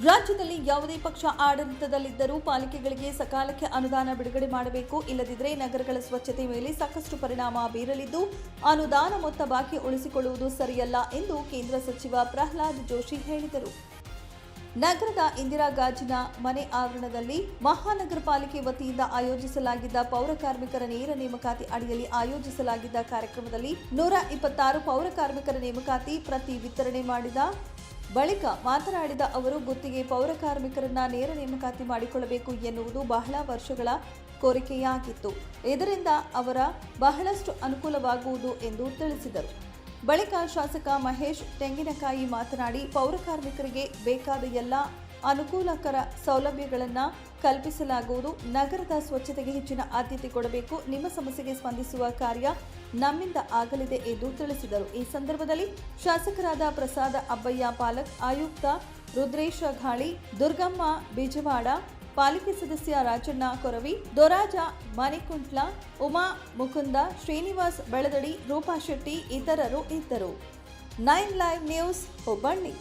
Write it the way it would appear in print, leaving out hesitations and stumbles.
ರಾಜ್ಯದಲ್ಲಿ ಯಾವುದೇ ಪಕ್ಷ ಆಡಳಿತದಲ್ಲಿದ್ದರೂ ಪಾಲಿಕೆಗಳಿಗೆ ಸಕಾಲಕ್ಕೆ ಅನುದಾನ ಬಿಡುಗಡೆ ಮಾಡಬೇಕು. ಇಲ್ಲದಿದ್ದರೆ ನಗರಗಳ ಸ್ವಚ್ಛತೆ ಮೇಲೆ ಸಾಕಷ್ಟು ಪರಿಣಾಮ ಬೀರಲಿದ್ದು ಅನುದಾನ ಮೊತ್ತ ಬಾಕಿ ಉಳಿಸಿಕೊಳ್ಳುವುದು ಸರಿಯಲ್ಲ ಎಂದು ಕೇಂದ್ರ ಸಚಿವ ಪ್ರಹ್ಲಾದ್ ಜೋಶಿ ಹೇಳಿದರು. ನಗರದ ಇಂದಿರಾ ಗಾಜಿನ ಮನೆ ಆವರಣದಲ್ಲಿ ಮಹಾನಗರ ಪಾಲಿಕೆ ವತಿಯಿಂದ ಆಯೋಜಿಸಲಾಗಿದ್ದ ಪೌರ ಕಾರ್ಮಿಕರ ನೇರ ನೇಮಕಾತಿ ಅಡಿಯಲ್ಲಿ ಆಯೋಜಿಸಲಾಗಿದ್ದ ಕಾರ್ಯಕ್ರಮದಲ್ಲಿ 126 ಪೌರ ಕಾರ್ಮಿಕರ ನೇಮಕಾತಿ ಪ್ರತಿ ವಿತರಣೆ ಮಾಡಿದ ಬಳಿಕ ಮಾತನಾಡಿದ ಅವರು, ಗುತ್ತಿಗೆ ಪೌರ ಕಾರ್ಮಿಕರನ್ನ ನೇರ ನೇಮಕಾತಿ ಮಾಡಿಕೊಳ್ಳಬೇಕು ಎನ್ನುವುದು ಬಹಳ ವರ್ಷಗಳ ಕೋರಿಕೆಯಾಗಿತ್ತು. ಇದರಿಂದ ಅವರ ಬಹಳಷ್ಟು ಅನುಕೂಲವಾಗುವುದು ಎಂದು ತಿಳಿಸಿದರು. ಬಳಿಕ ಶಾಸಕ ಮಹೇಶ್ ತೆಂಗಿನಕಾಯಿ ಮಾತನಾಡಿ, ಪೌರ ಕಾರ್ಮಿಕರಿಗೆ ಬೇಕಾದ ಎಲ್ಲ ಅನುಕೂಲಕರ ಸೌಲಭ್ಯಗಳನ್ನು ಕಲ್ಪಿಸಲಾಗುವುದು. ನಗರದ ಸ್ವಚ್ಛತೆಗೆ ಹೆಚ್ಚಿನ ಆದ್ಯತೆ ಕೊಡಬೇಕು. ನಿಮ್ಮ ಸಮಸ್ಯೆಗೆ ಸ್ಪಂದಿಸುವ ಕಾರ್ಯ ನಮ್ಮಿಂದ ಆಗಲಿದೆ ಎಂದು ತಿಳಿಸಿದರು. ಈ ಸಂದರ್ಭದಲ್ಲಿ ಶಾಸಕರಾದ ಪ್ರಸಾದ ಅಬ್ಬಯ್ಯ ಪಾಲಕ್, ಆಯುಕ್ತ ರುದ್ರೇಶ ಘಾಳಿ, ದುರ್ಗಮ್ಮ ಬಿಜವಾಡ, ಪಾಲಿಕೆ ಸದಸ್ಯ ರಾಜಣ್ಣ ಕೊರವಿ, ದೊರಾಜ ಮಣಿಕುಂಟ್ಲ, ಉಮಾ ಮುಕುಂದ, ಶ್ರೀನಿವಾಸ್ ಬೆಳದಡಿ, ರೂಪಾ ಶೆಟ್ಟಿ ಇತರರು ಇದ್ದರು. 9 ಲೈವ್ ನ್ಯೂಸ್ ಹುಬ್ಬಳ್ಳಿ.